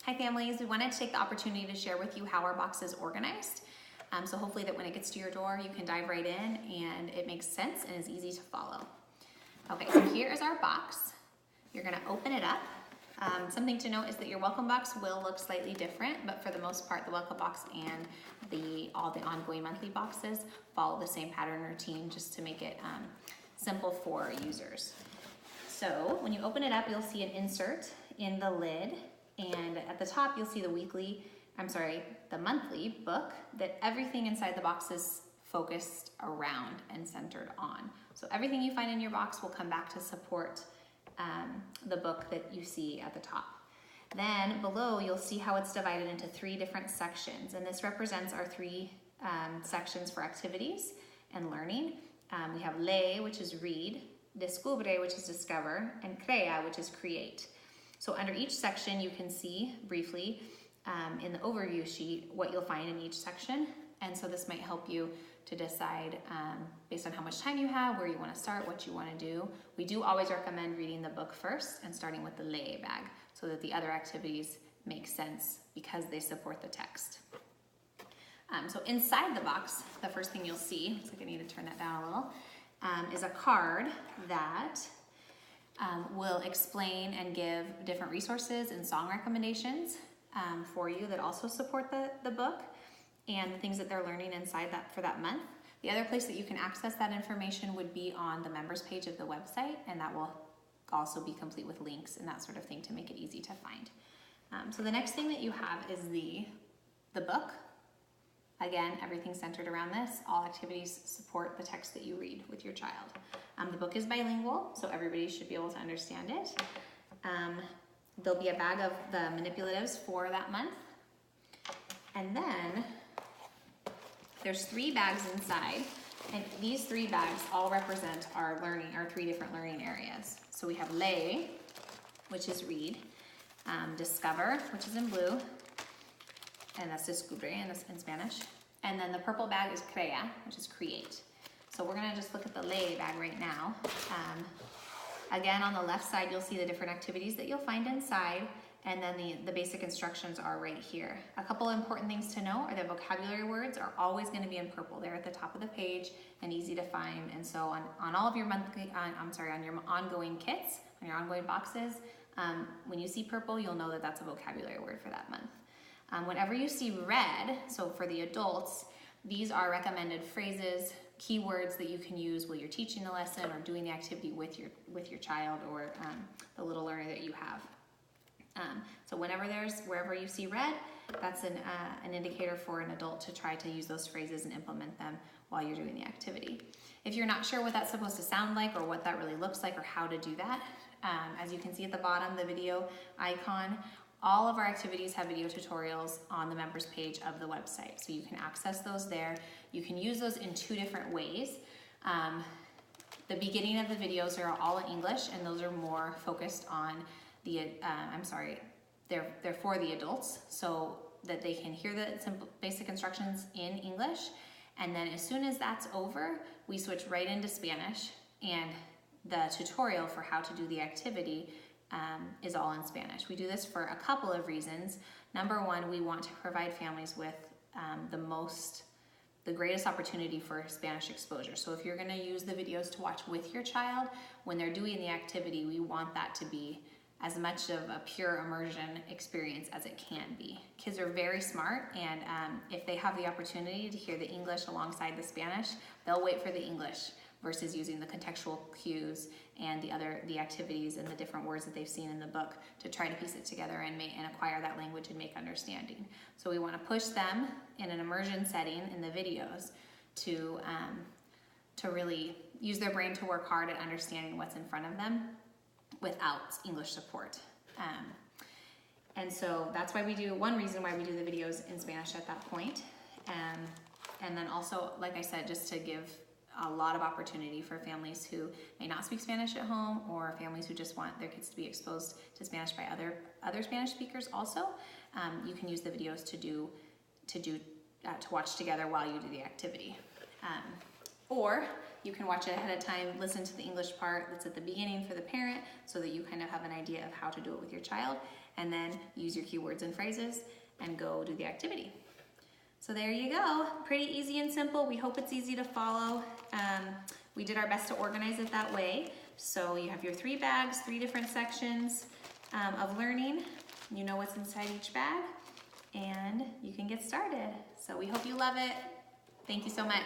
Hi families, we wanted to take the opportunity to share with you how our box is organized. So hopefully that when it gets to your door, you can dive right in and it makes sense and is easy to follow. Okay, so here is our box. You're gonna open it up. Something to note is that your welcome box will look slightly different, but for the most part, the welcome box and all the ongoing monthly boxes follow the same pattern routine just to make it simple for users. So when you open it up, you'll see an insert in the lid, and at the top you'll see the monthly book that everything inside the box is focused around and centered on. So everything you find in your box will come back to support the book that you see at the top. Then below you'll see how it's divided into 3 different sections, and this represents our 3 sections for activities and learning. We have lee, which is read, descubre, which is discover, and crea, which is create. So under each section you can see briefly in the overview sheet what you'll find in each section, and so this might help you to decide based on how much time you have, where you want to start, what you want to do. We do always recommend reading the book first and starting with the lee bag so that the other activities make sense because they support the text. So inside the box, the first thing you'll see, looks like I need to turn that down a little, is a card that will explain and give different resources and song recommendations for you that also support the book and the things that they're learning inside that for that month. The other place that you can access that information would be on the members page of the website, and that will also be complete with links and that sort of thing to make it easy to find. So the next thing that you have is the book. Again, everything centered around this. All activities support the text that you read with your child. The book is bilingual, so everybody should be able to understand it. There'll be a bag of the manipulatives for that month. And then there's 3 bags inside, and these 3 bags all represent our 3 different learning areas. So we have lee, which is read, discover, which is in blue, and that's descubre in Spanish. And then the purple bag is crea, which is create. So we're gonna just look at the lee bag right now. Again, on the left side, you'll see the different activities that you'll find inside, and then the basic instructions are right here. A couple important things to know are that vocabulary words are always gonna be in purple. They're at the top of the page and easy to find. And so on all of your on your ongoing kits, on your ongoing boxes, when you see purple, you'll know that that's a vocabulary word for that month. Whenever you see red, so for the adults, these are recommended phrases, keywords that you can use while you're teaching the lesson or doing the activity with your child or the little learner that you have. So wherever you see red, that's an indicator for an adult to try to use those phrases and implement them while you're doing the activity. If you're not sure what that's supposed to sound like or what that really looks like or how to do that, as you can see at the bottom, the video icon, all of our activities have video tutorials on the members page of the website. So you can access those there. You can use those in 2 different ways. The beginning of the videos are all in English, and those are more focused on they're for the adults so that they can hear the simple basic instructions in English. And then as soon as that's over, we switch right into Spanish, and the tutorial for how to do the activity is all in Spanish. We do this for a couple of reasons. Number one, we want to provide families with the greatest opportunity for Spanish exposure. So if you're going to use the videos to watch with your child, when they're doing the activity, we want that to be as much of a pure immersion experience as it can be. Kids are very smart, and if they have the opportunity to hear the English alongside the Spanish, they'll wait for the English versus using the contextual cues and the activities and the different words that they've seen in the book to try to piece it together and acquire that language and make understanding. So we want to push them in an immersion setting in the videos to really use their brain to work hard at understanding what's in front of them without English support. And so that's why one reason why we do the videos in Spanish at that point. And then also, like I said, just to give a lot of opportunity for families who may not speak Spanish at home, or families who just want their kids to be exposed to Spanish by other Spanish speakers also. You can use the videos to watch together while you do the activity. Or you can watch it ahead of time, listen to the English part that's at the beginning for the parent so that you kind of have an idea of how to do it with your child. and then use your keywords and phrases and go do the activity. So there you go, pretty easy and simple. We hope it's easy to follow. We did our best to organize it that way. So you have your 3 bags, 3 different sections of learning. You know what's inside each bag, and you can get started. So we hope you love it. Thank you so much.